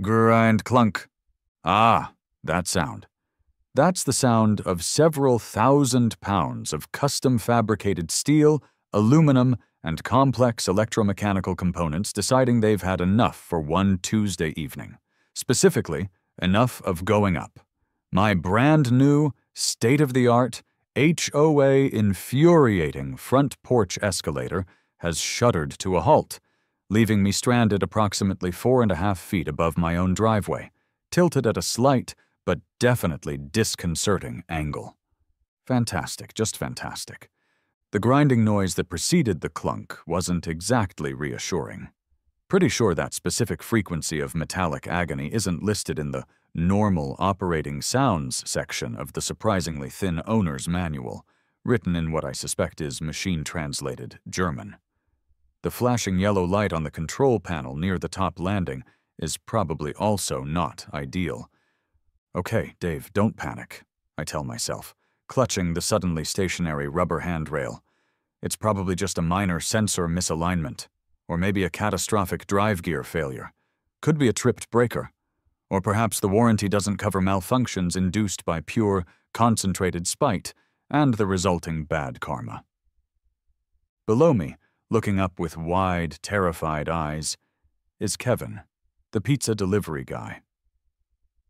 Grind clunk. Ah, that sound. That's the sound of several thousand pounds of custom-fabricated steel, aluminum, and complex electromechanical components deciding they've had enough for one Tuesday evening. Specifically, enough of going up. My brand-new, state-of-the-art, HOA infuriating front porch escalator has shuddered to a halt, leaving me stranded approximately 4.5 feet above my own driveway, tilted at a slight but definitely disconcerting angle. Fantastic, just fantastic. The grinding noise that preceded the clunk wasn't exactly reassuring. Pretty sure that specific frequency of metallic agony isn't listed in the normal operating sounds section of the surprisingly thin owner's manual, written in what I suspect is machine-translated German. The flashing yellow light on the control panel near the top landing is probably also not ideal. Okay, Dave, don't panic, I tell myself, clutching the suddenly stationary rubber handrail. It's probably just a minor sensor misalignment, or maybe a catastrophic drive gear failure. Could be a tripped breaker. Or perhaps the warranty doesn't cover malfunctions induced by pure, concentrated spite and the resulting bad karma. Below me, looking up with wide, terrified eyes, is Kevin, the pizza delivery guy.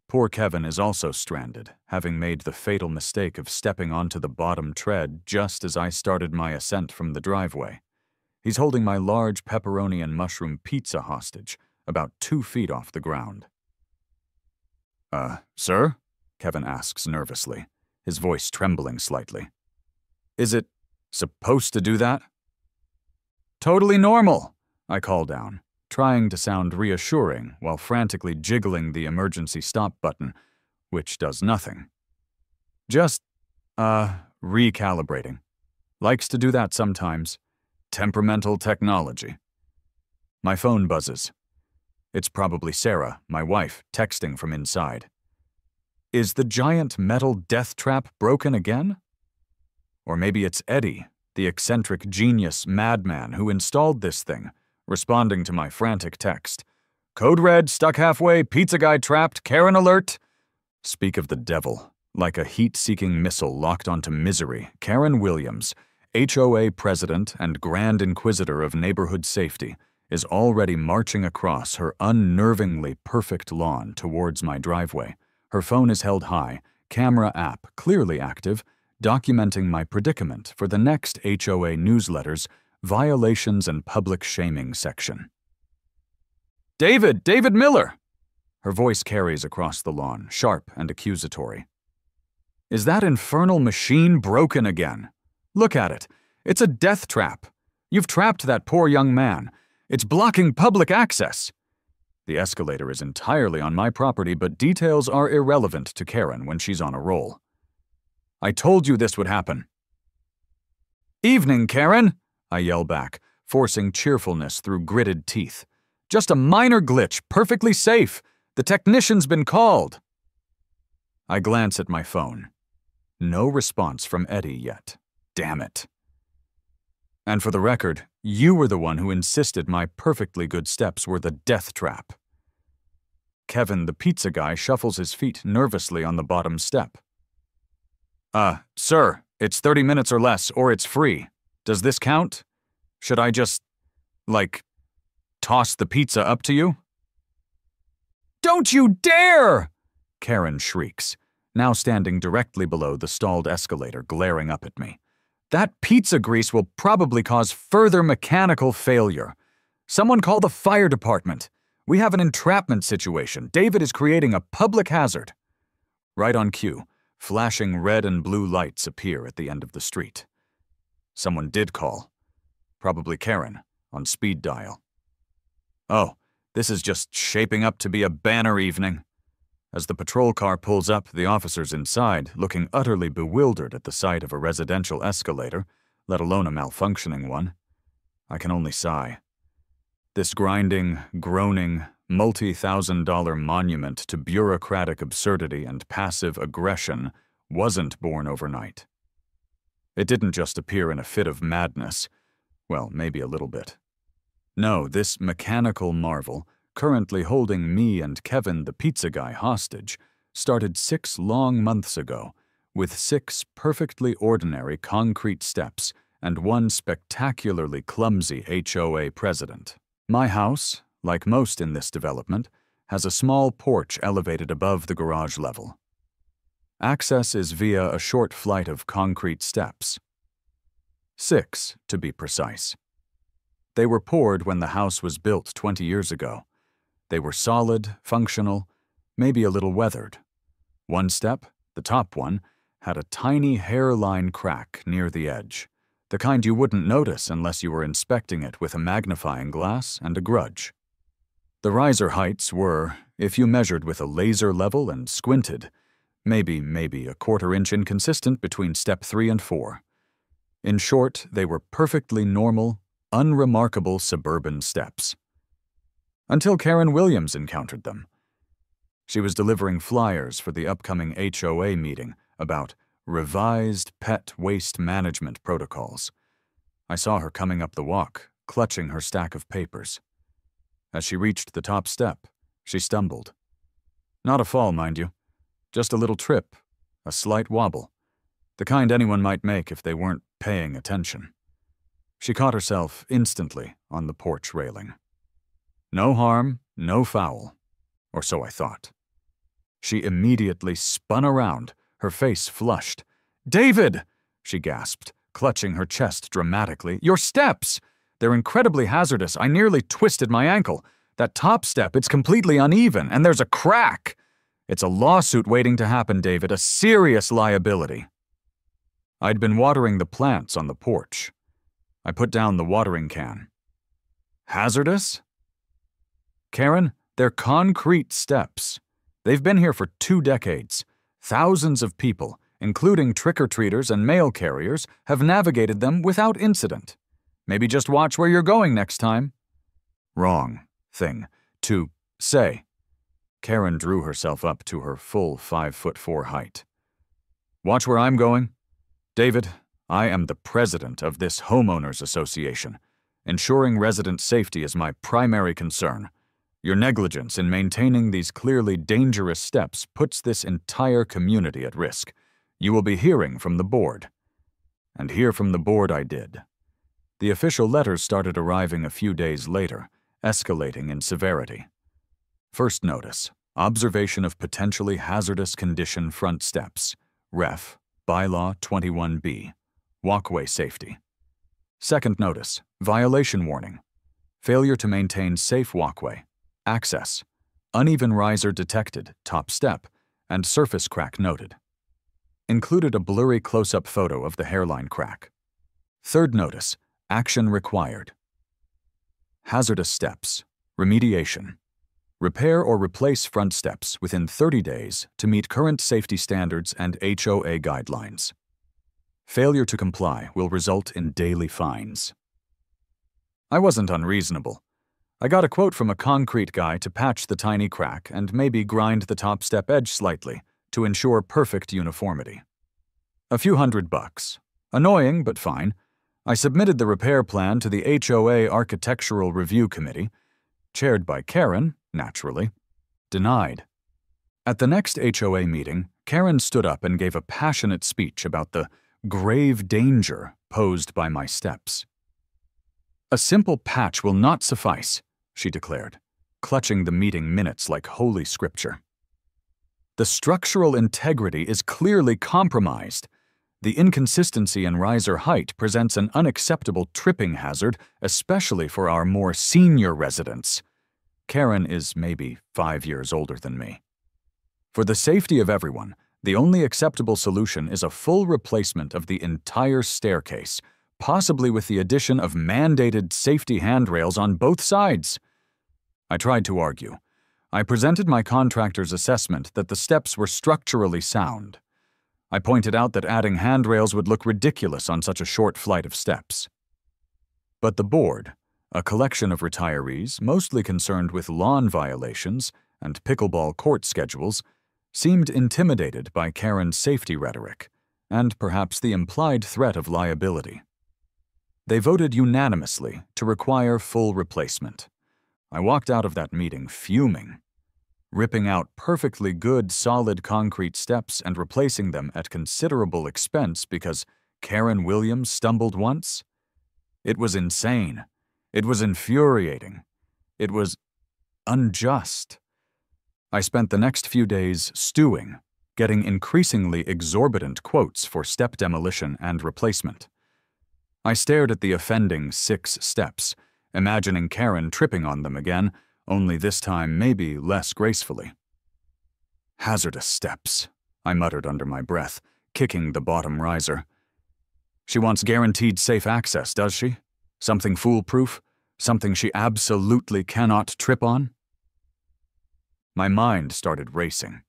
Poor Kevin is also stranded, having made the fatal mistake of stepping onto the bottom tread just as I started my ascent from the driveway. He's holding my large pepperoni and mushroom pizza hostage, about 2 feet off the ground. Sir? Kevin asks nervously, his voice trembling slightly. Is it supposed to do that? Totally normal, I call down, trying to sound reassuring while frantically jiggling the emergency stop button, which does nothing. Just, recalibrating. Likes to do that sometimes. Temperamental technology. My phone buzzes. It's probably Sarah, my wife, texting from inside. Is the giant metal death trap broken again? Or maybe it's Eddie, the eccentric genius madman who installed this thing, responding to my frantic text. Code red, stuck halfway, pizza guy trapped, Karen alert. Speak of the devil. Like a heat-seeking missile locked onto misery, Karen Williams, HOA president and Grand Inquisitor of Neighborhood Safety, is already marching across her unnervingly perfect lawn towards my driveway. Her phone is held high, camera app clearly active, documenting my predicament for the next HOA newsletter's Violations and Public Shaming section. David Miller! Her voice carries across the lawn, sharp and accusatory. Is that infernal machine broken again? Look at it. It's a death trap. You've trapped that poor young man. It's blocking public access. The escalator is entirely on my property, but details are irrelevant to Karen when she's on a roll. I told you this would happen. Evening, Karen, I yell back, forcing cheerfulness through gritted teeth. Just a minor glitch, perfectly safe. The technician's been called. I glance at my phone. No response from Eddie yet. Damn it. And for the record, you were the one who insisted my perfectly good steps were the death trap. Kevin, the pizza guy, shuffles his feet nervously on the bottom step. Sir, it's 30 minutes or less, or it's free. Does this count? Should I just, toss the pizza up to you? Don't you dare! Karen shrieks, now standing directly below the stalled escalator, glaring up at me. That pizza grease will probably cause further mechanical failure. Someone call the fire department. We have an entrapment situation. David is creating a public hazard. Right on cue, flashing red and blue lights appear at the end of the street. Someone did call. Probably Karen, on speed dial. Oh, this is just shaping up to be a banner evening. As the patrol car pulls up, the officers inside, looking utterly bewildered at the sight of a residential escalator, let alone a malfunctioning one. I can only sigh. This grinding, groaning, multi-thousand-dollar monument to bureaucratic absurdity and passive aggression wasn't born overnight. It didn't just appear in a fit of madness. Well, maybe a little bit. No, this mechanical marvel, currently holding me and Kevin the pizza guy hostage, started 6 long months ago, with 6 perfectly ordinary concrete steps and 1 spectacularly clumsy HOA president. My house, like most in this development, has a small porch elevated above the garage level. Access is via a short flight of concrete steps. 6, to be precise. They were poured when the house was built 20 years ago. They were solid, functional, maybe a little weathered. 1 step, the top one, had a tiny hairline crack near the edge, the kind you wouldn't notice unless you were inspecting it with a magnifying glass and a grudge. The riser heights were, if you measured with a laser level and squinted, maybe a 1/4 inch inconsistent between step 3 and 4. In short, they were perfectly normal, unremarkable suburban steps. Until Karen Williams encountered them. She was delivering flyers for the upcoming HOA meeting about revised pet waste management protocols. I saw her coming up the walk, clutching her stack of papers. As she reached the top step, she stumbled. Not a fall, mind you. Just a little trip, a slight wobble. The kind anyone might make if they weren't paying attention. She caught herself instantly on the porch railing. No harm, no foul, or so I thought. She immediately spun around, her face flushed. "David!" she gasped, clutching her chest dramatically. "Your steps! They're incredibly hazardous. I nearly twisted my ankle. That top step, it's completely uneven, and there's a crack. It's a lawsuit waiting to happen, David, a serious liability." I'd been watering the plants on the porch. I put down the watering can. Hazardous? Karen, they're concrete steps. They've been here for 2 decades. Thousands of people, including trick-or-treaters and mail carriers, have navigated them without incident. Maybe just watch where you're going next time. Wrong thing to say. Karen drew herself up to her full 5'4" height. Watch where I'm going? David, I am the president of this homeowners association. Ensuring resident safety is my primary concern. Your negligence in maintaining these clearly dangerous steps puts this entire community at risk. You will be hearing from the board. And hear from the board I did. The official letters started arriving a few days later, escalating in severity. First notice, observation of potentially hazardous condition front steps, Ref. Bylaw 21B, walkway safety. Second notice, violation warning, failure to maintain safe walkway, access, uneven riser detected, top step, and surface crack noted. Included a blurry close-up photo of the hairline crack. Third notice, action required. Hazardous steps, remediation. Repair or replace front steps within 30 days to meet current safety standards and HOA guidelines. Failure to comply will result in daily fines. I wasn't unreasonable. I got a quote from a concrete guy to patch the tiny crack and maybe grind the top step edge slightly to ensure perfect uniformity. A few $100. Annoying, but fine. I submitted the repair plan to the HOA Architectural Review Committee, chaired by Karen, naturally. Denied. At the next HOA meeting, Karen stood up and gave a passionate speech about the grave danger posed by my steps. "A simple patch will not suffice," she declared, clutching the meeting minutes like holy scripture. "The structural integrity is clearly compromised. The inconsistency in riser height presents an unacceptable tripping hazard, especially for our more senior residents." Karen is maybe 5 years older than me. "For the safety of everyone, the only acceptable solution is a full replacement of the entire staircase, possibly with the addition of mandated safety handrails on both sides." I tried to argue. I presented my contractor's assessment that the steps were structurally sound. I pointed out that adding handrails would look ridiculous on such a short flight of steps. But the board, a collection of retirees mostly concerned with lawn violations and pickleball court schedules, seemed intimidated by Karen's safety rhetoric and perhaps the implied threat of liability. They voted unanimously to require full replacement. I walked out of that meeting fuming, ripping out perfectly good, solid concrete steps and replacing them at considerable expense because Karen Williams stumbled once. It was insane. It was infuriating. It was unjust. I spent the next few days stewing, getting increasingly exorbitant quotes for step demolition and replacement. I stared at the offending 6 steps, imagining Karen tripping on them again, only this time maybe less gracefully. Hazardous steps, I muttered under my breath, kicking the bottom riser. She wants guaranteed safe access, does she? Something foolproof? Something she absolutely cannot trip on? My mind started racing.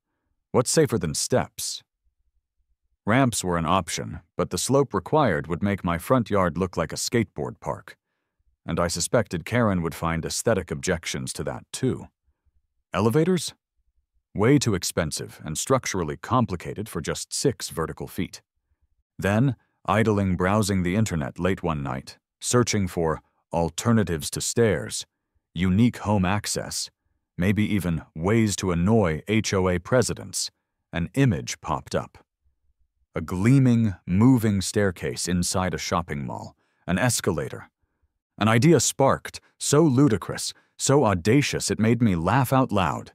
What's safer than steps? Ramps were an option, but the slope required would make my front yard look like a skateboard park. And I suspected Karen would find aesthetic objections to that too. Elevators? Way too expensive and structurally complicated for just 6 vertical feet. Then, idling browsing the internet late one night, searching for alternatives to stairs, unique home access, maybe even ways to annoy HOA presidents, an image popped up. A gleaming, moving staircase inside a shopping mall, an escalator. An idea sparked, so ludicrous, so audacious it made me laugh out loud.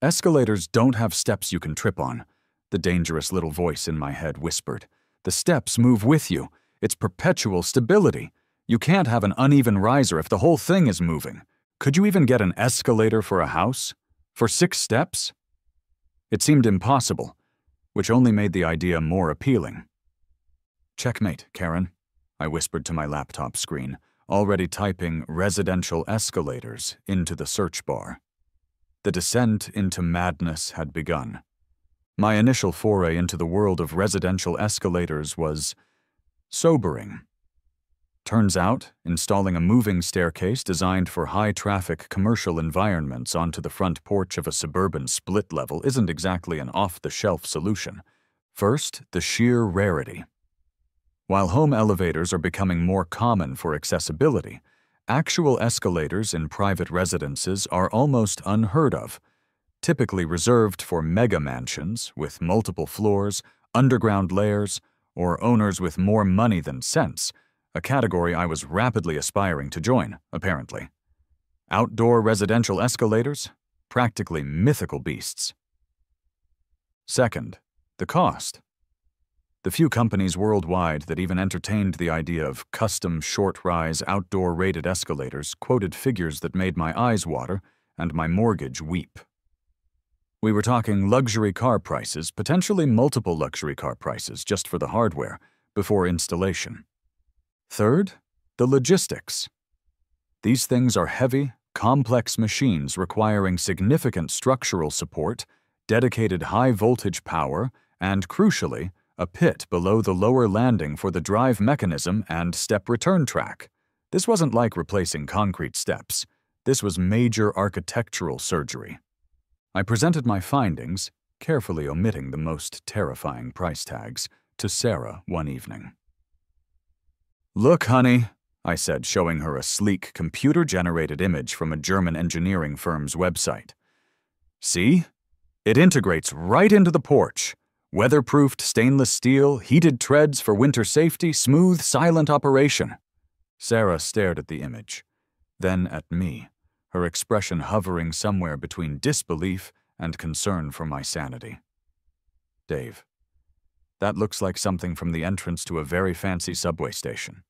Escalators don't have steps you can trip on, the dangerous little voice in my head whispered. The steps move with you. It's perpetual stability. You can't have an uneven riser if the whole thing is moving. Could you even get an escalator for a house? For 6 steps? It seemed impossible, which only made the idea more appealing. Checkmate, Karen, I whispered to my laptop screen, already typing residential escalators into the search bar. The descent into madness had begun. My initial foray into the world of residential escalators was sobering. Turns out, installing a moving staircase designed for high-traffic commercial environments onto the front porch of a suburban split level isn't exactly an off-the-shelf solution. First, the sheer rarity. While home elevators are becoming more common for accessibility, actual escalators in private residences are almost unheard of, typically reserved for mega mansions with multiple floors, underground layers, or owners with more money than sense, a category I was rapidly aspiring to join, apparently. Outdoor residential escalators? Practically mythical beasts. Second, the cost. The few companies worldwide that even entertained the idea of custom short-rise outdoor-rated escalators quoted figures that made my eyes water and my mortgage weep. We were talking luxury car prices, potentially multiple luxury car prices just for the hardware, before installation. Third, the logistics. These things are heavy, complex machines requiring significant structural support, dedicated high-voltage power, and, crucially, a pit below the lower landing for the drive mechanism and step return track. This wasn't like replacing concrete steps. This was major architectural surgery. I presented my findings, carefully omitting the most terrifying price tags, to Sarah one evening. "Look, honey," I said, showing her a sleek, computer-generated image from a German engineering firm's website. "See? It integrates right into the porch. Weatherproofed stainless steel, heated treads for winter safety, smooth, silent operation." Sarah stared at the image, then at me, her expression hovering somewhere between disbelief and concern for my sanity. "Dave, that looks like something from the entrance to a very fancy subway station.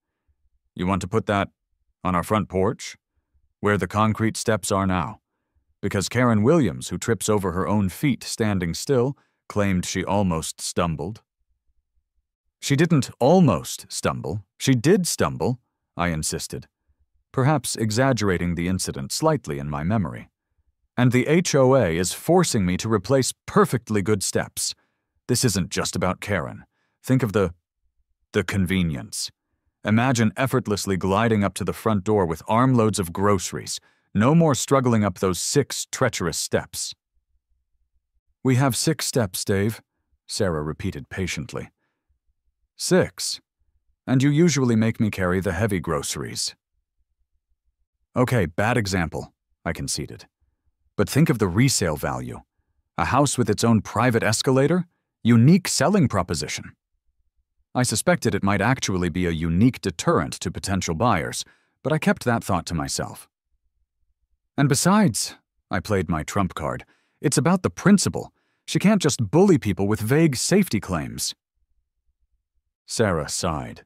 You want to put that on our front porch, where the concrete steps are now? Because Karen Williams, who trips over her own feet standing still, claimed she almost stumbled." "She didn't almost stumble. She did stumble," I insisted, perhaps exaggerating the incident slightly in my memory. "And the HOA is forcing me to replace perfectly good steps. This isn't just about Karen. Think of the convenience. Imagine effortlessly gliding up to the front door with armloads of groceries. No more struggling up those 6 treacherous steps." "We have 6 steps, Dave," Sarah repeated patiently. "6? And you usually make me carry the heavy groceries." "Okay, bad example," I conceded. But think of the resale value. A house with its own private escalator? Unique selling proposition. I suspected it might actually be a unique deterrent to potential buyers, but I kept that thought to myself. And besides, I played my trump card, it's about the principle. She can't just bully people with vague safety claims. Sarah sighed,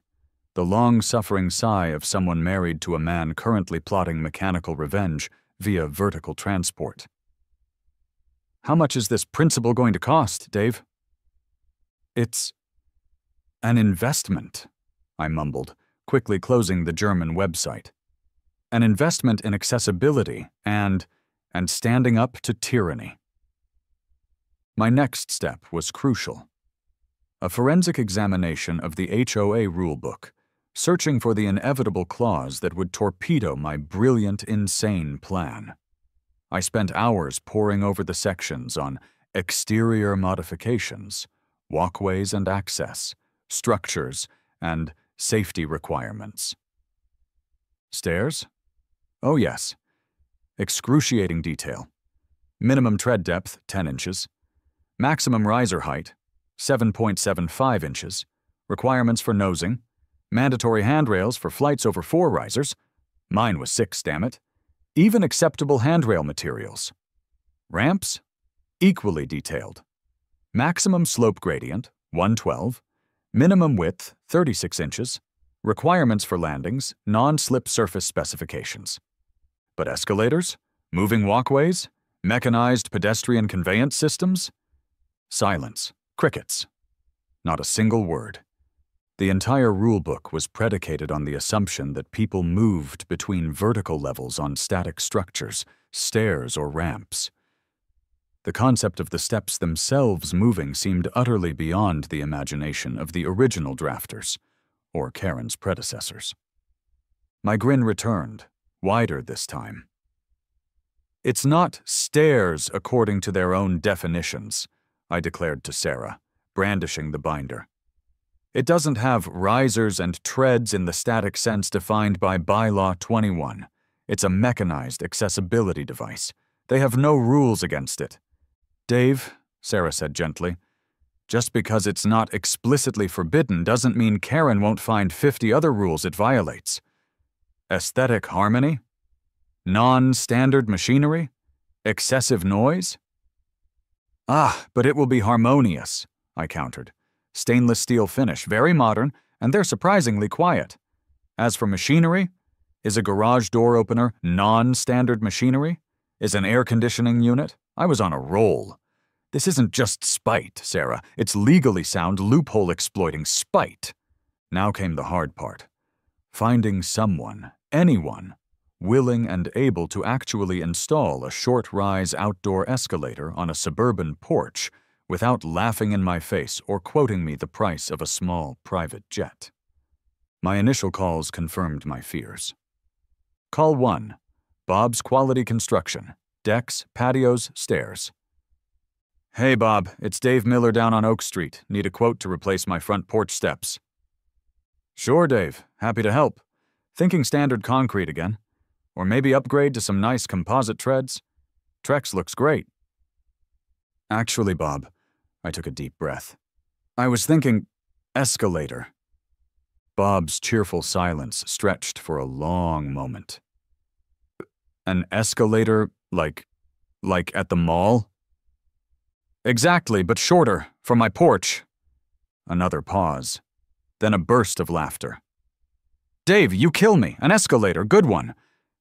the long-suffering sigh of someone married to a man currently plotting mechanical revenge via vertical transport. How much is this principle going to cost, Dave? It's an investment, I mumbled, quickly closing the German website. An investment in accessibility and standing up to tyranny. My next step was crucial. A forensic examination of the HOA rulebook, searching for the inevitable clause that would torpedo my brilliant, insane plan. I spent hours poring over the sections on exterior modifications, walkways and access, structures, and safety requirements. Stairs? Oh yes. Excruciating detail. Minimum tread depth, 10 inches. Maximum riser height, 7.75 inches. Requirements for nosing. Mandatory handrails for flights over 4 risers. Mine was 6, damn it. Even acceptable handrail materials. Ramps? Equally detailed. Maximum slope gradient, 112. Minimum width, 36 inches. Requirements for landings, non-slip surface specifications. But escalators? Moving walkways? Mechanized pedestrian conveyance systems? Silence. Crickets. Not a single word. The entire rulebook was predicated on the assumption that people moved between vertical levels on static structures, stairs or ramps. The concept of the steps themselves moving seemed utterly beyond the imagination of the original drafters, or Karen's predecessors. My grin returned, wider this time. It's not stairs according to their own definitions, I declared to Sarah, brandishing the binder. It doesn't have risers and treads in the static sense defined by Bylaw 21. It's a mechanized accessibility device. They have no rules against it. Dave, Sarah said gently, just because it's not explicitly forbidden doesn't mean Karen won't find 50 other rules it violates. Aesthetic harmony? Non-standard machinery? Excessive noise? Ah, but it will be harmonious, I countered. Stainless steel finish, very modern, and they're surprisingly quiet. As for machinery, is a garage door opener non-standard machinery? Is an air conditioning unit? I was on a roll. This isn't just spite, Sarah. It's legally sound, loophole-exploiting spite. Now came the hard part. Finding someone, anyone, willing and able to actually install a short-rise outdoor escalator on a suburban porch without laughing in my face or quoting me the price of a small private jet. My initial calls confirmed my fears. Call 1. Bob's Quality Construction. Decks, patios, stairs. Hey, Bob, it's Dave Miller down on Oak Street. Need a quote to replace my front porch steps. Sure, Dave. Happy to help. Thinking standard concrete again. Or maybe upgrade to some nice composite treads. Trex looks great. Actually, Bob, I took a deep breath. I was thinking escalator. Bob's cheerful silence stretched for a long moment. An escalator, like at the mall? Exactly, but shorter, for my porch. Another pause, then a burst of laughter. Dave, you kill me. An escalator, good one.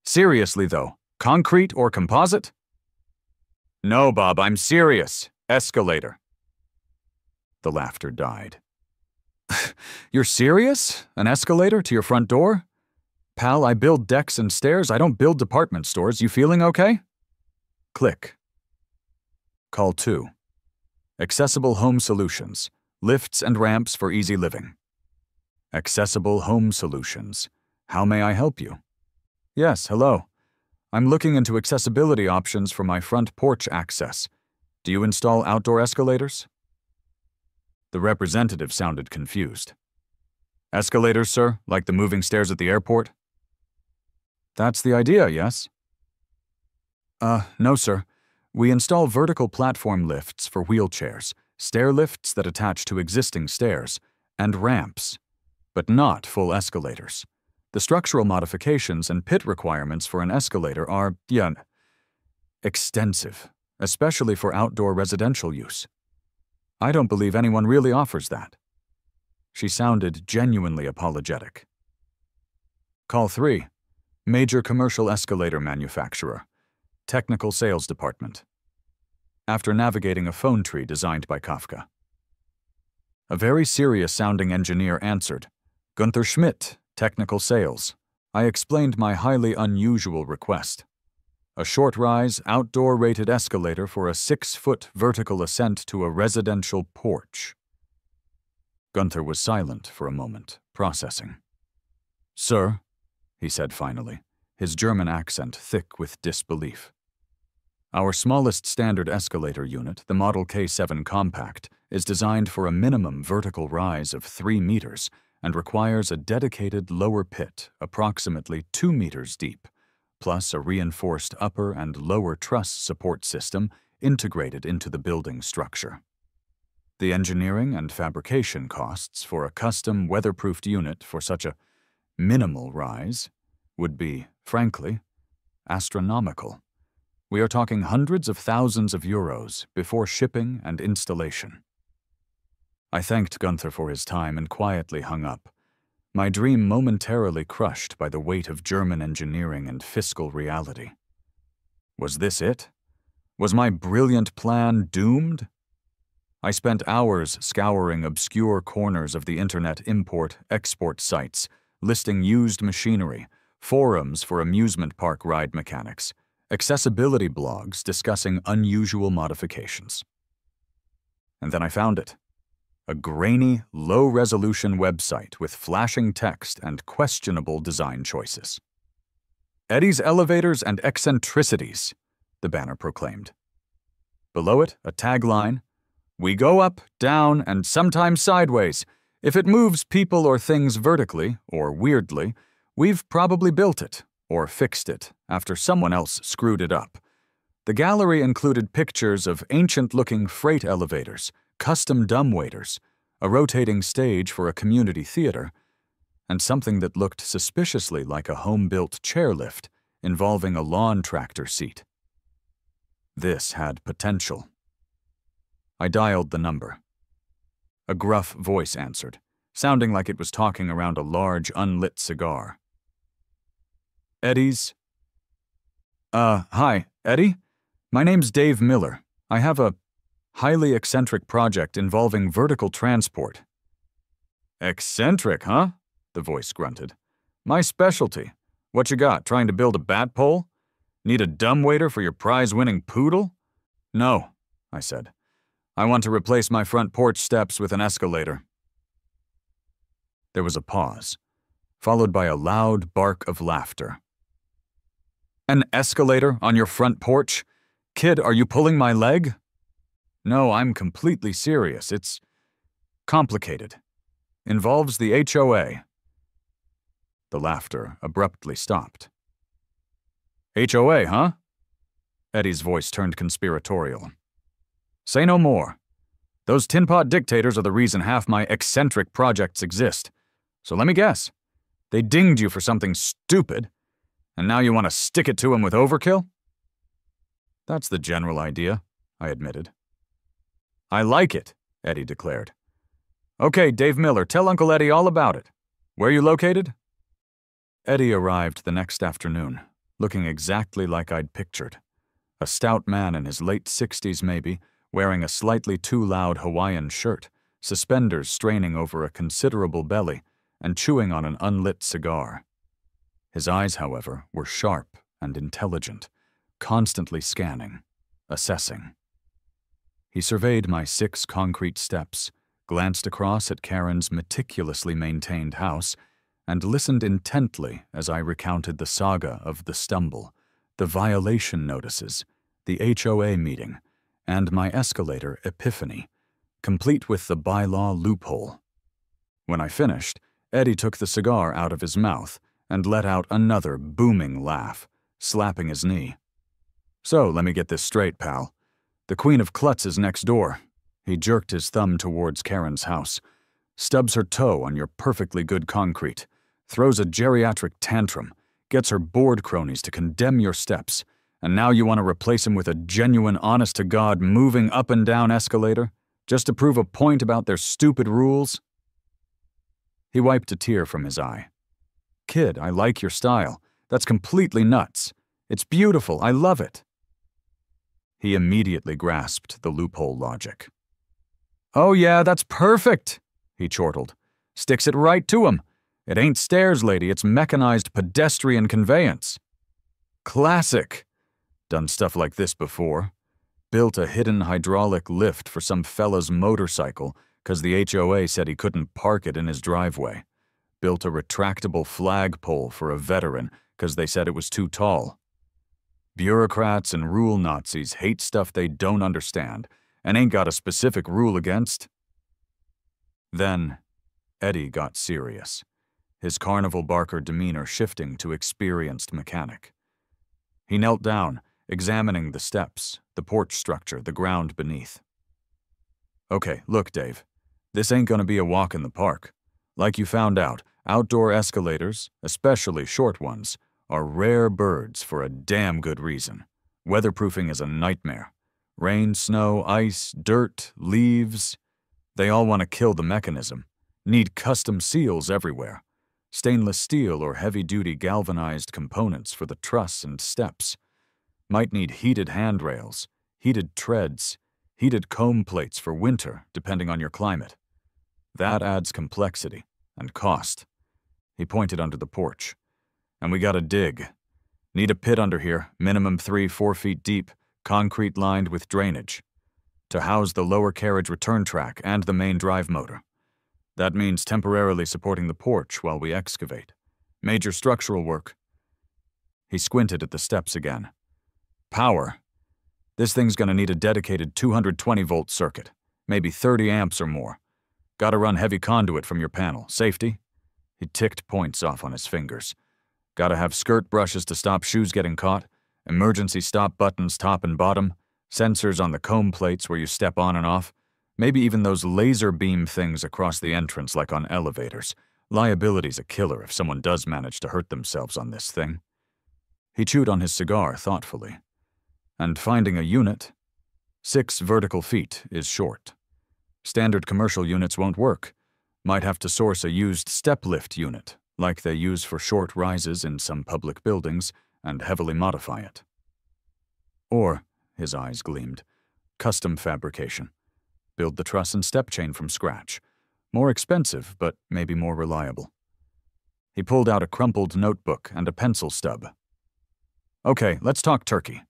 Seriously, though, concrete or composite? No, Bob, I'm serious. Escalator. The laughter died. You're serious? An escalator to your front door? Pal, I build decks and stairs. I don't build department stores. You feeling okay? Click. Call 2. Accessible Home Solutions. Lifts and ramps for easy living. Accessible Home Solutions. How may I help you? Yes, hello. I'm looking into accessibility options for my front porch access. Do you install outdoor escalators? The representative sounded confused. Escalators, sir, like the moving stairs at the airport? That's the idea, yes? No, sir. We install vertical platform lifts for wheelchairs, stair lifts that attach to existing stairs, and ramps, but not full escalators. The structural modifications and pit requirements for an escalator are, extensive, especially for outdoor residential use. I don't believe anyone really offers that. She sounded genuinely apologetic. Call 3. Major commercial escalator manufacturer. Technical sales department. After navigating a phone tree designed by Kafka. A very serious-sounding engineer answered. Gunther Schmidt, technical sales. I explained my highly unusual request. A short-rise, outdoor-rated escalator for a 6-foot vertical ascent to a residential porch. Gunther was silent for a moment, processing. Sir, he said finally, his German accent thick with disbelief. Our smallest standard escalator unit, the Model K7 Compact, is designed for a minimum vertical rise of 3 meters and requires a dedicated lower pit approximately 2 meters deep, plus a reinforced upper and lower truss support system integrated into the building structure. The engineering and fabrication costs for a custom weatherproofed unit for such a minimal rise would be, frankly, astronomical. We are talking hundreds of thousands of euros before shipping and installation. I thanked Gunther for his time and quietly hung up, my dream momentarily crushed by the weight of German engineering and fiscal reality. Was this it? Was my brilliant plan doomed? I spent hours scouring obscure corners of the internet import-export sites, listing used machinery, forums for amusement park ride mechanics, accessibility blogs discussing unusual modifications. And then I found it. A grainy, low-resolution website with flashing text and questionable design choices. Eddie's Elevators and Eccentricities, the banner proclaimed. Below it, a tagline, We go up, down, and sometimes sideways. If it moves people or things vertically, or weirdly, we've probably built it, or fixed it, after someone else screwed it up. The gallery included pictures of ancient-looking freight elevators, custom dumbwaiters, a rotating stage for a community theater, and something that looked suspiciously like a home-built chairlift involving a lawn tractor seat. This had potential. I dialed the number. A gruff voice answered, sounding like it was talking around a large, unlit cigar. Eddie's? Hi, Eddie? My name's Dave Miller. I have a highly eccentric project involving vertical transport. Eccentric, huh? The voice grunted. My specialty. What you got, trying to build a bat pole? Need a dumbwaiter for your prize-winning poodle? No, I said. I want to replace my front porch steps with an escalator. There was a pause, followed by a loud bark of laughter. An escalator on your front porch? Kid, are you pulling my leg? No, I'm completely serious. It's complicated. Involves the HOA. The laughter abruptly stopped. HOA, huh? Eddie's voice turned conspiratorial. Say no more. Those tin pot dictators are the reason half my eccentric projects exist. So let me guess. They dinged you for something stupid, and now you want to stick it to them with overkill? That's the general idea, I admitted. I like it, Eddie declared. Okay, Dave Miller, tell Uncle Eddie all about it. Where are you located? Eddie arrived the next afternoon, looking exactly like I'd pictured. A stout man in his late 60s maybe, wearing a slightly too loud Hawaiian shirt, suspenders straining over a considerable belly, and chewing on an unlit cigar. His eyes, however, were sharp and intelligent, constantly scanning, assessing. He surveyed my 6 concrete steps, glanced across at Karen's meticulously maintained house, and listened intently as I recounted the saga of the stumble, the violation notices, the HOA meeting, and my escalator epiphany, complete with the bylaw loophole. When I finished, Eddie took the cigar out of his mouth and let out another booming laugh, slapping his knee. So, let me get this straight, pal. The Queen of Klutz is next door. He jerked his thumb towards Karen's house. Stubs her toe on your perfectly good concrete. Throws a geriatric tantrum. Gets her board cronies to condemn your steps. And now you want to replace him with a genuine, honest-to-God, moving up and down escalator? Just to prove a point about their stupid rules? He wiped a tear from his eye. Kid, I like your style. That's completely nuts. It's beautiful. I love it. He immediately grasped the loophole logic. Oh yeah, that's perfect, he chortled. Sticks it right to him. It ain't stairs, lady, it's mechanized pedestrian conveyance. Classic. Done stuff like this before. Built a hidden hydraulic lift for some fella's motorcycle because the HOA said he couldn't park it in his driveway. Built a retractable flagpole for a veteran because they said it was too tall. Bureaucrats and rule Nazis hate stuff they don't understand and ain't got a specific rule against. Then, Eddie got serious, his carnival barker demeanor shifting to experienced mechanic. He knelt down, examining the steps, the porch structure, the ground beneath. Okay, look, Dave. This ain't gonna be a walk in the park. Like you found out, outdoor escalators, especially short ones, are rare birds for a damn good reason. Weatherproofing is a nightmare. Rain, snow, ice, dirt, leaves. They all want to kill the mechanism. Need custom seals everywhere. Stainless steel or heavy-duty galvanized components for the truss and steps. Might need heated handrails, heated treads, heated comb plates for winter, depending on your climate. That adds complexity and cost. He pointed under the porch. And we gotta dig. Need a pit under here, minimum 3-4 feet deep, concrete lined with drainage, to house the lower carriage return track and the main drive motor. That means temporarily supporting the porch while we excavate. Major structural work. He squinted at the steps again. Power. This thing's gonna need a dedicated 220-volt circuit, maybe 30 amps or more. Gotta run heavy conduit from your panel. Safety? He ticked points off on his fingers. Gotta have skirt brushes to stop shoes getting caught, emergency stop buttons top and bottom, sensors on the comb plates where you step on and off, maybe even those laser beam things across the entrance like on elevators. Liability's a killer if someone does manage to hurt themselves on this thing. He chewed on his cigar thoughtfully. And finding a unit, 6 vertical feet is short. Standard commercial units won't work. Might have to source a used step lift unit, like they use for short rises in some public buildings, and heavily modify it. Or, his eyes gleamed, custom fabrication. Build the truss and step chain from scratch. More expensive, but maybe more reliable. He pulled out a crumpled notebook and a pencil stub. Okay, let's talk turkey.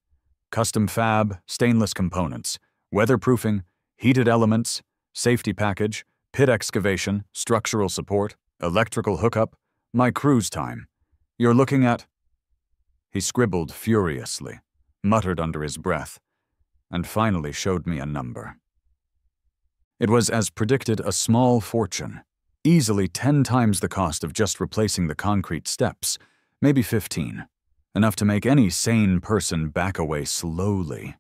Custom fab, stainless components, weatherproofing, heated elements, safety package, pit excavation, structural support, electrical hookup, my cruise time. You're looking at... He scribbled furiously, muttered under his breath, and finally showed me a number. It was, as predicted, a small fortune, easily 10 times the cost of just replacing the concrete steps, maybe 15, enough to make any sane person back away slowly.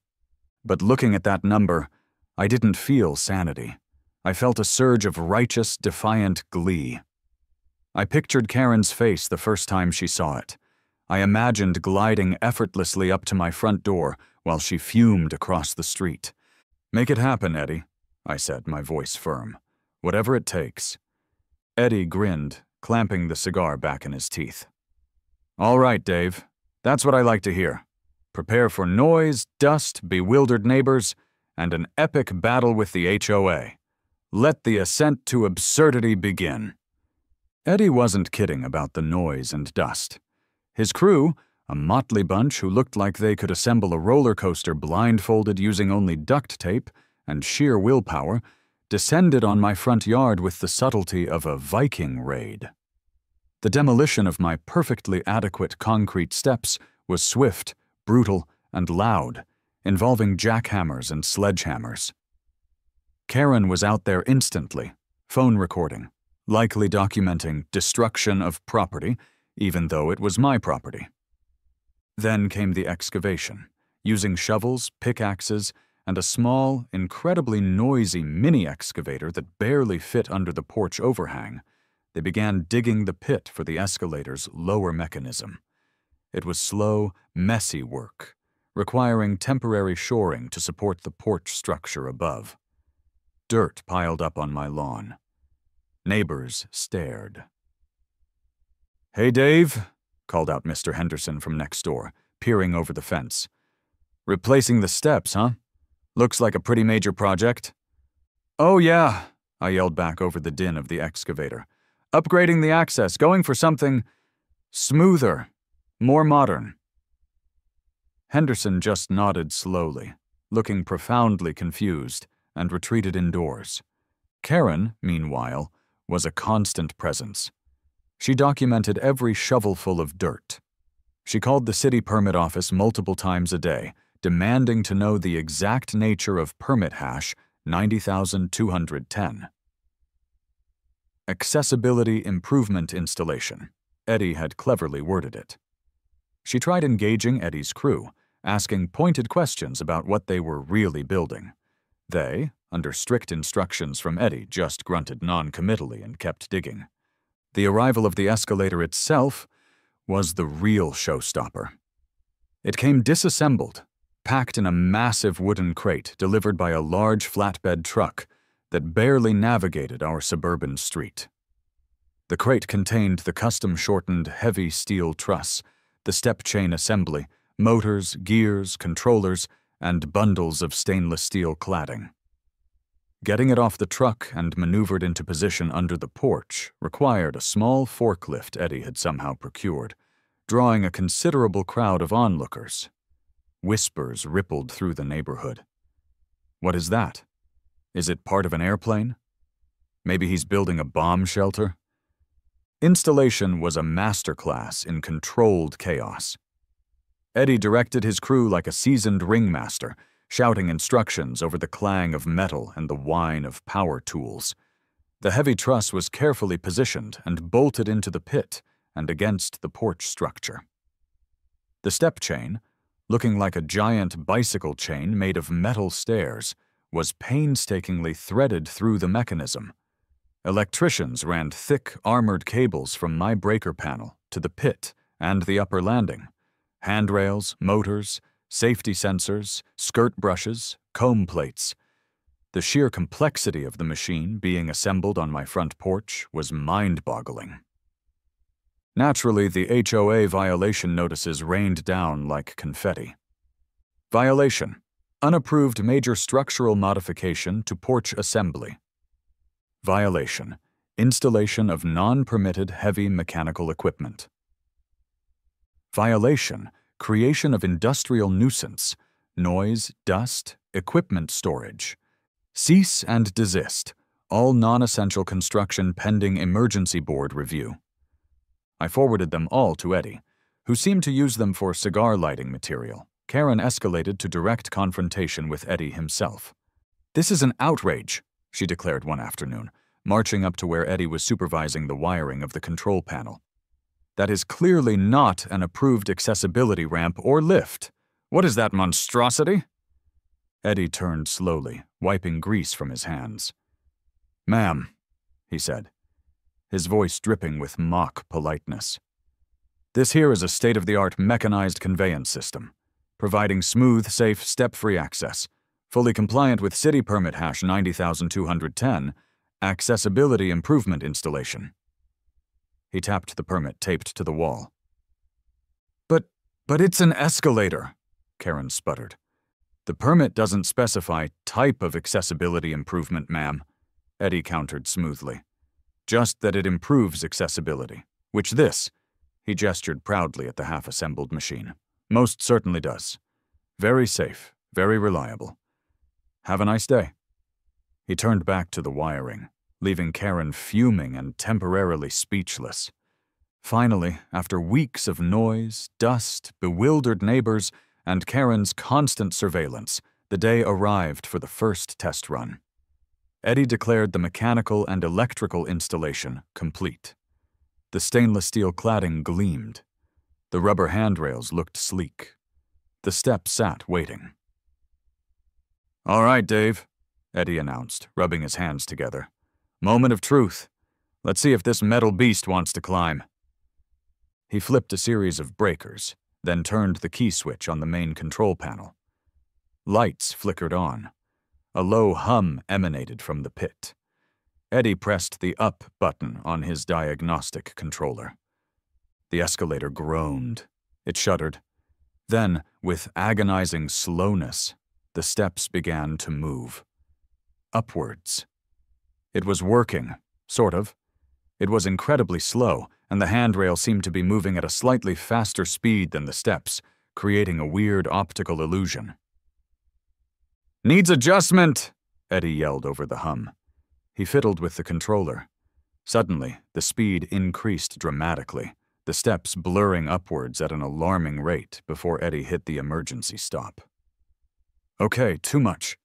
But looking at that number, I didn't feel sanity. I felt a surge of righteous, defiant glee. I pictured Karen's face the first time she saw it. I imagined gliding effortlessly up to my front door while she fumed across the street. Make it happen, Eddie, I said, my voice firm. Whatever it takes. Eddie grinned, clamping the cigar back in his teeth. All right, Dave. That's what I like to hear. Prepare for noise, dust, bewildered neighbors, and an epic battle with the HOA. Let the ascent to absurdity begin. Eddie wasn't kidding about the noise and dust. His crew, a motley bunch who looked like they could assemble a roller coaster blindfolded using only duct tape and sheer willpower, descended on my front yard with the subtlety of a Viking raid. The demolition of my perfectly adequate concrete steps was swift, brutal, and loud, involving jackhammers and sledgehammers. Karen was out there instantly, phone recording, likely documenting destruction of property, even though it was my property. Then came the excavation, Using shovels, pickaxes, and a small, incredibly noisy mini-excavator that barely fit under the porch overhang, they began digging the pit for the escalator's lower mechanism. It was slow, messy work, requiring temporary shoring to support the porch structure above. Dirt piled up on my lawn. Neighbors stared. "Hey, Dave," called out Mr. Henderson from next door, peering over the fence. "Replacing the steps, huh? Looks like a pretty major project." "Oh, yeah," I yelled back over the din of the excavator. "Upgrading the access, going for something smoother, more modern." Henderson just nodded slowly, looking profoundly confused, and retreated indoors. Karen, meanwhile, was a constant presence. She documented every shovelful of dirt. She called the city permit office multiple times a day, demanding to know the exact nature of permit hash 90,210. Accessibility improvement installation. Eddie had cleverly worded it. She tried engaging Eddie's crew, asking pointed questions about what they were really building. They, under strict instructions from Eddie, just grunted non-committally and kept digging. The arrival of the escalator itself was the real showstopper. It came disassembled, packed in a massive wooden crate delivered by a large flatbed truck that barely navigated our suburban street. The crate contained the custom-shortened heavy steel truss, the step chain assembly, motors, gears, controllers, and bundles of stainless steel cladding. Getting it off the truck and maneuvered into position under the porch required a small forklift Eddie had somehow procured, drawing a considerable crowd of onlookers. Whispers rippled through the neighborhood. "What is that? Is it part of an airplane? Maybe he's building a bomb shelter?" Installation was a masterclass in controlled chaos. Eddie directed his crew like a seasoned ringmaster, shouting instructions over the clang of metal and the whine of power tools. The heavy truss was carefully positioned and bolted into the pit and against the porch structure. The step chain, looking like a giant bicycle chain made of metal stairs, was painstakingly threaded through the mechanism. Electricians ran thick, armored cables from my breaker panel to the pit and the upper landing. Handrails, motors, safety sensors, skirt brushes, comb plates. The sheer complexity of the machine being assembled on my front porch was mind-boggling. Naturally, the HOA violation notices rained down like confetti. Violation: unapproved major structural modification to porch assembly. Violation: installation of non-permitted heavy mechanical equipment. Violation: creation of industrial nuisance, noise, dust, equipment storage. Cease and desist. All non-essential construction pending emergency board review. I forwarded them all to Eddie, who seemed to use them for cigar lighting material. Karen escalated to direct confrontation with Eddie himself. "This is an outrage," she declared one afternoon, marching up to where Eddie was supervising the wiring of the control panel. "That is clearly not an approved accessibility ramp or lift. What is that monstrosity?" Eddie turned slowly, wiping grease from his hands. "Ma'am," he said, his voice dripping with mock politeness. "This here is a state-of-the-art mechanized conveyance system, providing smooth, safe, step-free access, fully compliant with city permit hash 90,210, accessibility improvement installation." He tapped the permit taped to the wall. But it's an escalator," Karen sputtered. "The permit doesn't specify type of accessibility improvement, ma'am," Eddie countered smoothly. "Just that it improves accessibility, which this," he gestured proudly at the half-assembled machine, "most certainly does. Very safe, very reliable. Have a nice day." He turned back to the wiring, leaving Karen fuming and temporarily speechless. Finally, after weeks of noise, dust, bewildered neighbors, and Karen's constant surveillance, the day arrived for the first test run. Eddie declared the mechanical and electrical installation complete. The stainless steel cladding gleamed. The rubber handrails looked sleek. The steps sat waiting. "All right, Dave," Eddie announced, rubbing his hands together. "Moment of truth. Let's see if this metal beast wants to climb." He flipped a series of breakers, then turned the key switch on the main control panel. Lights flickered on. A low hum emanated from the pit. Eddie pressed the up button on his diagnostic controller. The escalator groaned. It shuddered. Then, with agonizing slowness, the steps began to move. Upwards. It was working, sort of. It was incredibly slow, and the handrail seemed to be moving at a slightly faster speed than the steps, creating a weird optical illusion. "Needs adjustment," Eddie yelled over the hum. He fiddled with the controller. Suddenly, the speed increased dramatically, the steps blurring upwards at an alarming rate before Eddie hit the emergency stop. Okay, too much.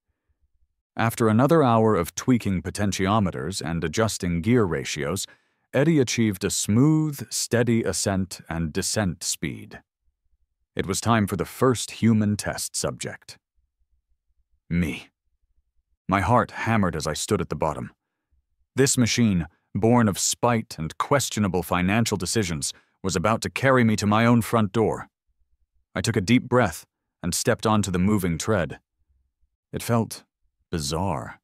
After another hour of tweaking potentiometers and adjusting gear ratios, Eddie achieved a smooth, steady ascent and descent speed. It was time for the first human test subject. Me. My heart hammered as I stood at the bottom. This machine, born of spite and questionable financial decisions, was about to carry me to my own front door. I took a deep breath and stepped onto the moving tread. It felt bizarre.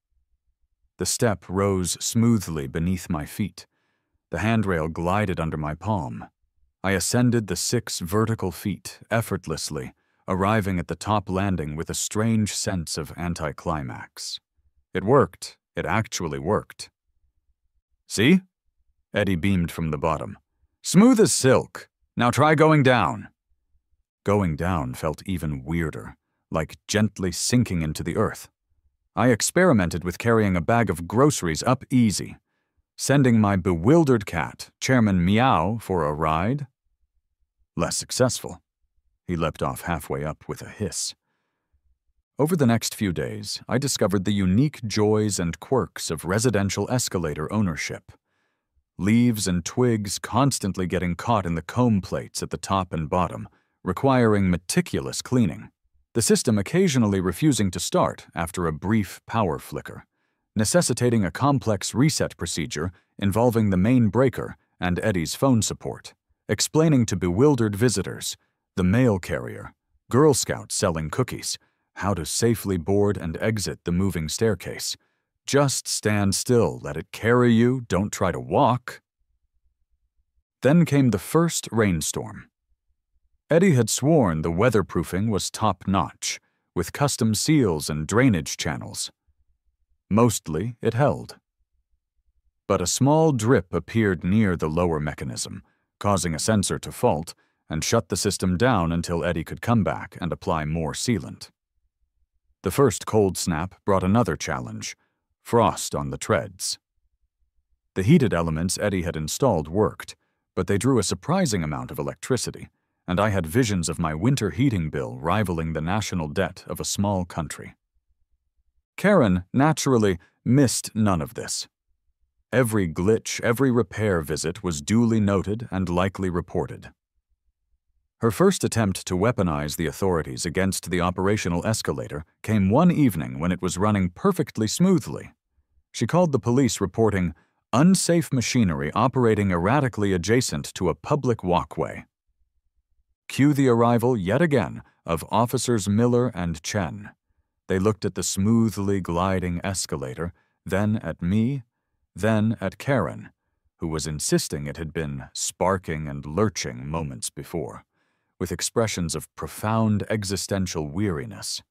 The step rose smoothly beneath my feet. The handrail glided under my palm. I ascended the 6 vertical feet effortlessly, arriving at the top landing with a strange sense of anticlimax. It worked. It actually worked. "See?" Eddie beamed from the bottom. "Smooth as silk. Now try going down." Going down felt even weirder, like gently sinking into the earth. I experimented with carrying a bag of groceries up easy, sending my bewildered cat, Chairman Meow, for a ride. Less successful. He leapt off halfway up with a hiss. Over the next few days, I discovered the unique joys and quirks of residential escalator ownership. Leaves and twigs constantly getting caught in the comb plates at the top and bottom, requiring meticulous cleaning. The system occasionally refusing to start after a brief power flicker, necessitating a complex reset procedure involving the main breaker and Eddie's phone support, explaining to bewildered visitors, the mail carrier, Girl Scouts selling cookies, how to safely board and exit the moving staircase. Just stand still, let it carry you, don't try to walk. Then came the first rainstorm. Eddie had sworn the weatherproofing was top-notch, with custom seals and drainage channels. Mostly it held. But a small drip appeared near the lower mechanism, causing a sensor to fault and shut the system down until Eddie could come back and apply more sealant. The first cold snap brought another challenge: frost on the treads. The heated elements Eddie had installed worked, but they drew a surprising amount of electricity, and I had visions of my winter heating bill rivaling the national debt of a small country. Karen, naturally, missed none of this. Every glitch, every repair visit was duly noted and likely reported. Her first attempt to weaponize the authorities against the operational escalator came one evening when it was running perfectly smoothly. She called the police reporting unsafe machinery operating erratically adjacent to a public walkway. Cue the arrival yet again of Officers Miller and Chen. They looked at the smoothly gliding escalator, then at me, then at Karen, who was insisting it had been sparking and lurching moments before, with expressions of profound existential weariness.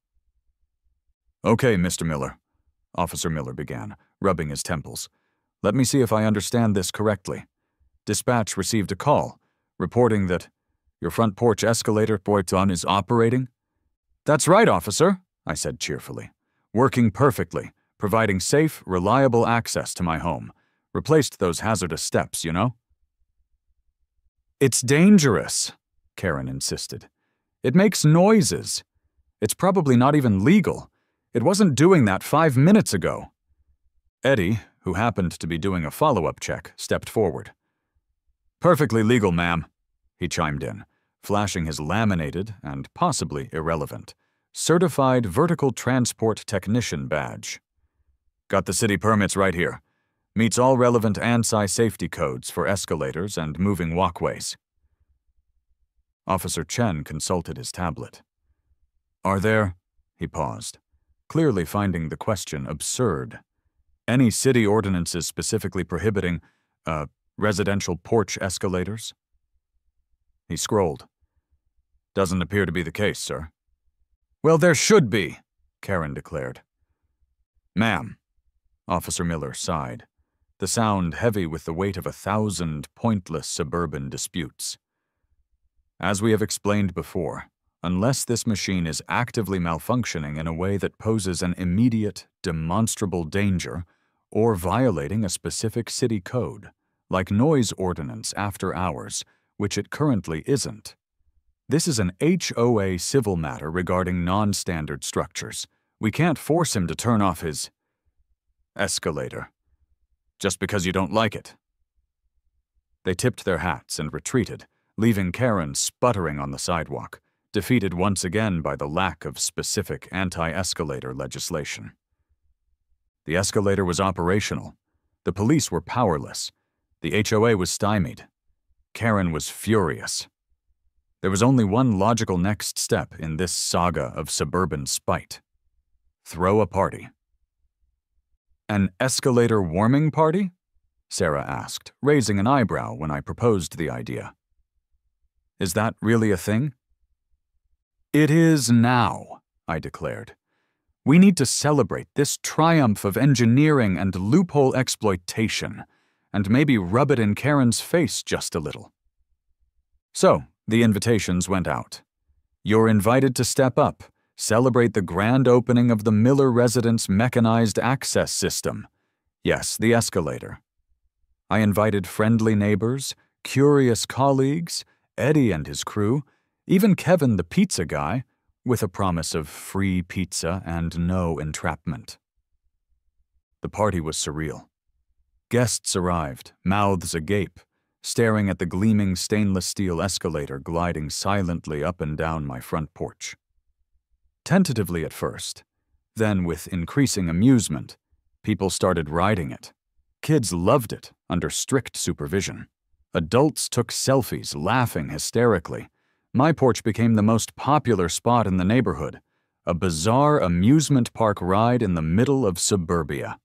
"Okay, Mr. Miller," Officer Miller began, rubbing his temples. "Let me see if I understand this correctly. Dispatch received a call, reporting that your front porch escalator Boyton is operating?" "That's right, officer," I said cheerfully. "Working perfectly, providing safe, reliable access to my home. Replaced those hazardous steps, you know." "It's dangerous," Karen insisted. "It makes noises. It's probably not even legal. It wasn't doing that 5 minutes ago." Eddie, who happened to be doing a follow-up check, stepped forward. "Perfectly legal, ma'am," he chimed in. flashing his laminated and possibly irrelevant Certified Vertical Transport Technician badge. Got the city permits right here. Meets all relevant ANSI safety codes for escalators and moving walkways. Officer Chen consulted his tablet. Are there, he paused, clearly finding the question absurd, any city ordinances specifically prohibiting, residential porch escalators? He scrolled. Doesn't appear to be the case, sir. Well, there should be, Karen declared. Ma'am, Officer Miller sighed, the sound heavy with the weight of 1,000 pointless suburban disputes. As we have explained before, unless this machine is actively malfunctioning in a way that poses an immediate, demonstrable danger or violating a specific city code, like noise ordinance after hours, which it currently isn't. This is an HOA civil matter regarding non-standard structures. We can't force him to turn off his escalator, just because you don't like it. They tipped their hats and retreated, leaving Karen sputtering on the sidewalk, defeated once again by the lack of specific anti-escalator legislation. The escalator was operational. The police were powerless. The HOA was stymied. Karen was furious. There was only one logical next step in this saga of suburban spite. Throw a party. An escalator warming party? Sarah asked, raising an eyebrow when I proposed the idea. Is that really a thing? It is now, I declared. We need to celebrate this triumph of engineering and loophole exploitation, and maybe rub it in Karen's face just a little. So, the invitations went out. You're invited to step up, celebrate the grand opening of the Miller Residence Mechanized Access System. Yes, the escalator. I invited friendly neighbors, curious colleagues, Eddie and his crew, even Kevin the pizza guy, with a promise of free pizza and no entrapment. The party was surreal. Guests arrived, mouths agape, staring at the gleaming stainless steel escalator gliding silently up and down my front porch. Tentatively at first, then with increasing amusement, people started riding it. Kids loved it under strict supervision. Adults took selfies, laughing hysterically. My porch became the most popular spot in the neighborhood, a bizarre amusement park ride in the middle of suburbia.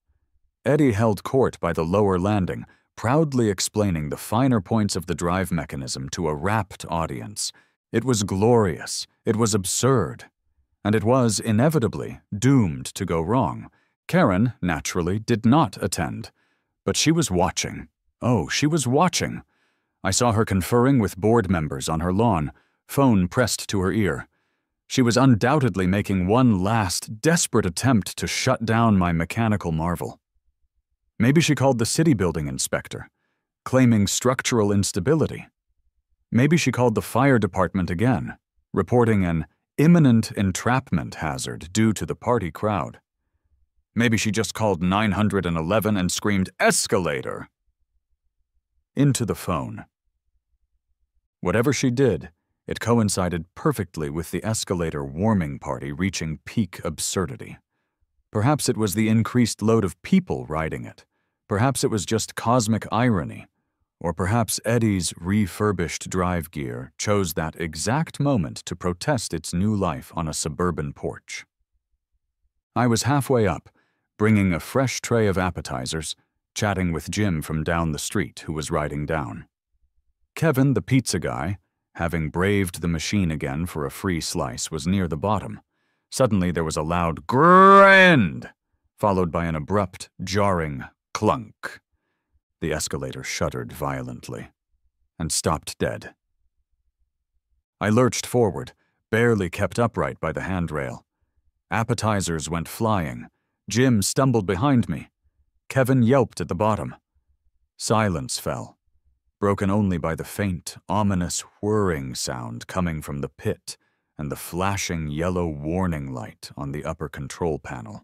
Eddie held court by the lower landing, proudly explaining the finer points of the drive mechanism to a rapt audience. It was glorious, it was absurd, and it was, inevitably, doomed to go wrong. Karen, naturally, did not attend, but she was watching. Oh, she was watching. I saw her conferring with board members on her lawn, phone pressed to her ear. She was undoubtedly making one last, desperate attempt to shut down my mechanical marvel. Maybe she called the city building inspector, claiming structural instability. Maybe she called the fire department again, reporting an imminent entrapment hazard due to the party crowd. Maybe she just called 911 and screamed, "Escalator!" into the phone. Whatever she did, it coincided perfectly with the escalator warming party reaching peak absurdity. Perhaps it was the increased load of people riding it. Perhaps it was just cosmic irony. Or perhaps Eddie's refurbished drive gear chose that exact moment to protest its new life on a suburban porch. I was halfway up, bringing a fresh tray of appetizers, chatting with Jim from down the street who was riding down. Kevin, the pizza guy, having braved the machine again for a free slice, was near the bottom. Suddenly there was a loud "Grand!" followed by an abrupt, jarring clunk. The escalator shuddered violently and stopped dead. I lurched forward, barely kept upright by the handrail. Appetizers went flying. Jim stumbled behind me. Kevin yelped at the bottom. Silence fell, broken only by the faint, ominous whirring sound coming from the pit and the flashing yellow warning light on the upper control panel.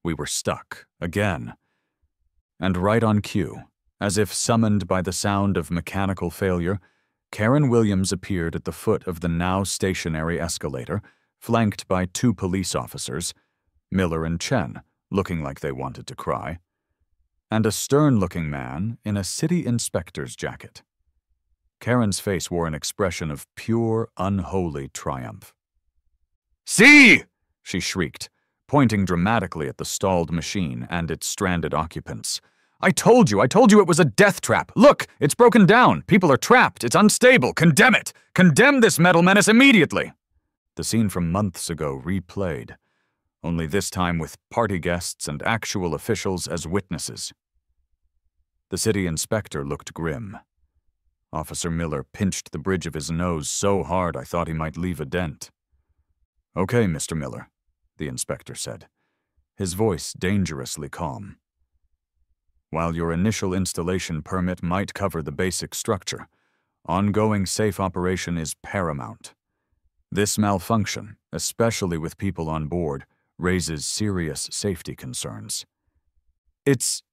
We were stuck, again, and right on cue, as if summoned by the sound of mechanical failure, Karen Williams appeared at the foot of the now stationary escalator, flanked by 2 police officers, Miller and Chen, looking like they wanted to cry, and a stern-looking man in a city inspector's jacket. Karen's face wore an expression of pure, unholy triumph. "See!" she shrieked, pointing dramatically at the stalled machine and its stranded occupants. I told you it was a death trap. Look, it's broken down. People are trapped. It's unstable. Condemn it. Condemn this metal menace immediately." The scene from months ago replayed, only this time with party guests and actual officials as witnesses. The city inspector looked grim. Officer Miller pinched the bridge of his nose so hard I thought he might leave a dent. "Okay, Mr. Miller," the inspector said, his voice dangerously calm. "While your initial installation permit might cover the basic structure, ongoing safe operation is paramount. This malfunction, especially with people on board, raises serious safety concerns." It's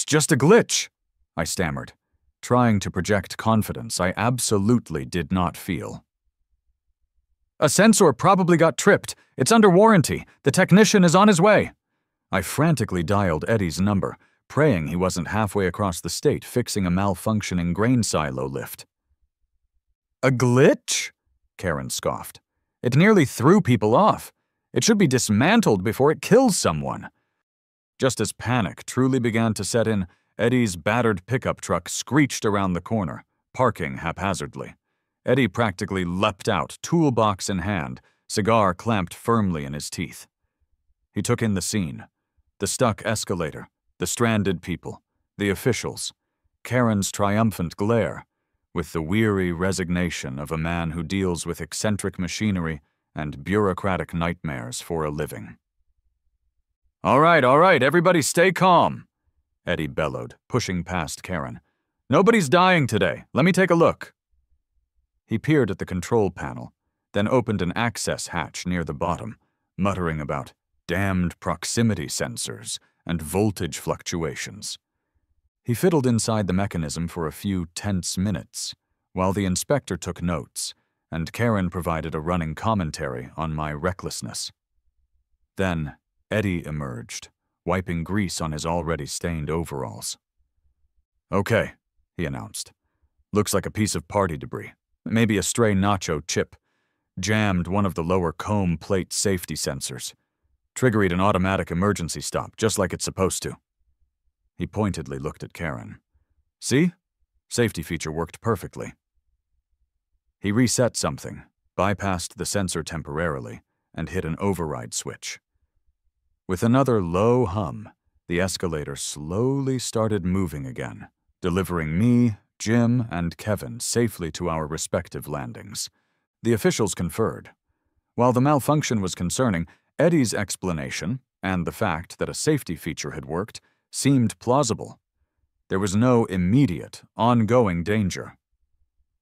just a glitch," I stammered, trying to project confidence I absolutely did not feel. "A sensor probably got tripped. It's under warranty. The technician is on his way." I frantically dialed Eddie's number, praying he wasn't halfway across the state fixing a malfunctioning grain silo lift. "A glitch?" Karen scoffed. "It nearly threw people off. It should be dismantled before it kills someone." Just as panic truly began to set in, Eddie's battered pickup truck screeched around the corner, parking haphazardly. Eddie practically leapt out, toolbox in hand, cigar clamped firmly in his teeth. He took in the scene: the stuck escalator, the stranded people, the officials, Karen's triumphant glare, with the weary resignation of a man who deals with eccentric machinery and bureaucratic nightmares for a living. All right, everybody stay calm," Eddie bellowed, pushing past Karen. "Nobody's dying today. Let me take a look." He peered at the control panel, then opened an access hatch near the bottom, muttering about damned proximity sensors and voltage fluctuations. He fiddled inside the mechanism for a few tense minutes, while the inspector took notes, and Karen provided a running commentary on my recklessness. Then Eddie emerged, wiping grease on his already stained overalls. "Okay," he announced. "Looks like a piece of party debris. Maybe a stray nacho chip. Jammed one of the lower comb plate safety sensors. Triggered an automatic emergency stop, just like it's supposed to." He pointedly looked at Karen. "See? Safety feature worked perfectly." He reset something, bypassed the sensor temporarily, and hit an override switch. With another low hum, the escalator slowly started moving again, delivering me, Jim, and Kevin safely to our respective landings. The officials conferred. While the malfunction was concerning, Eddie's explanation, and the fact that a safety feature had worked, seemed plausible. There was no immediate, ongoing danger.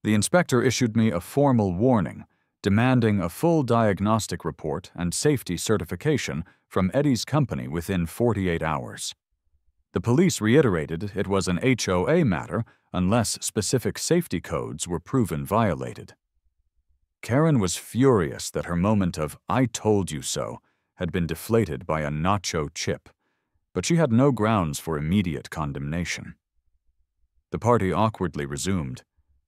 The inspector issued me a formal warning, demanding a full diagnostic report and safety certification from Eddie's company within 48 hours. The police reiterated it was an HOA matter unless specific safety codes were proven violated. Karen was furious that her moment of "I told you so" had been deflated by a nacho chip, but she had no grounds for immediate condemnation. The party awkwardly resumed,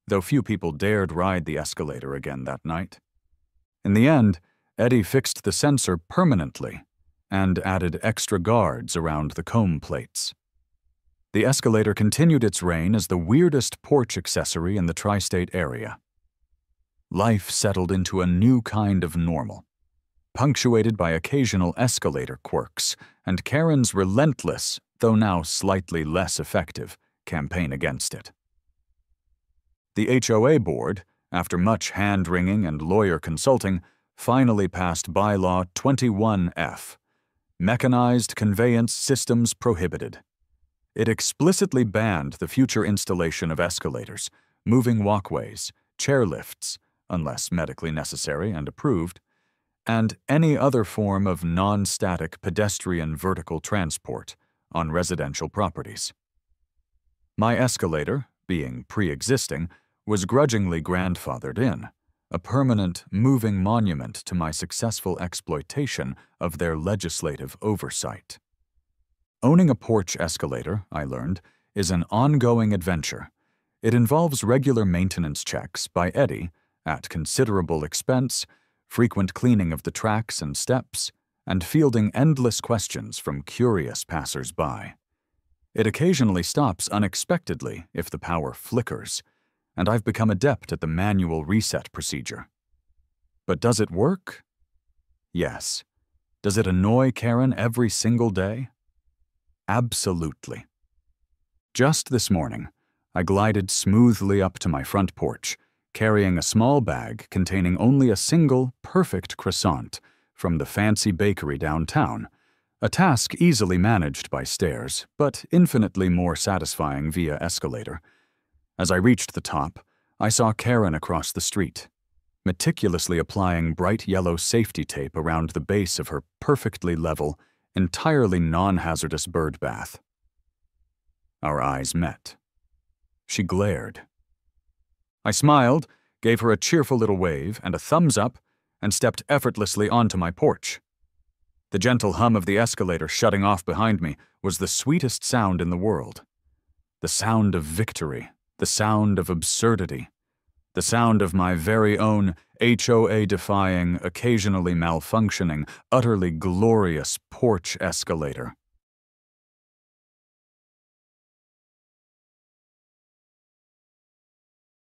though few people dared ride the escalator again that night. In the end, Eddie fixed the sensor permanently and added extra guards around the comb plates. The escalator continued its reign as the weirdest porch accessory in the tri-state area. Life settled into a new kind of normal, punctuated by occasional escalator quirks and Karen's relentless, though now slightly less effective, campaign against it. The HOA board, after much hand-wringing and lawyer consulting, finally passed Bylaw 21F, Mechanized Conveyance Systems Prohibited. It explicitly banned the future installation of escalators, moving walkways, chairlifts, unless medically necessary and approved, and any other form of non-static pedestrian vertical transport on residential properties. My escalator, being pre-existing, was grudgingly grandfathered in, a permanent, moving monument to my successful exploitation of their legislative oversight. Owning a porch escalator, I learned, is an ongoing adventure. It involves regular maintenance checks by Eddie, at considerable expense, frequent cleaning of the tracks and steps, and fielding endless questions from curious passers-by. It occasionally stops unexpectedly if the power flickers, and I've become adept at the manual reset procedure. But does it work? Yes. Does it annoy Karen every single day? Absolutely. Just this morning, I glided smoothly up to my front porch, carrying a small bag containing only a single, perfect croissant from the fancy bakery downtown, a task easily managed by stairs, but infinitely more satisfying via escalator. As I reached the top, I saw Karen across the street, meticulously applying bright yellow safety tape around the base of her perfectly level, entirely non-hazardous bird bath. Our eyes met. She glared. I smiled, gave her a cheerful little wave and a thumbs up, and stepped effortlessly onto my porch. The gentle hum of the escalator shutting off behind me was the sweetest sound in the world. The sound of victory, the sound of absurdity, the sound of my very own HOA-defying, occasionally malfunctioning, utterly glorious porch escalator.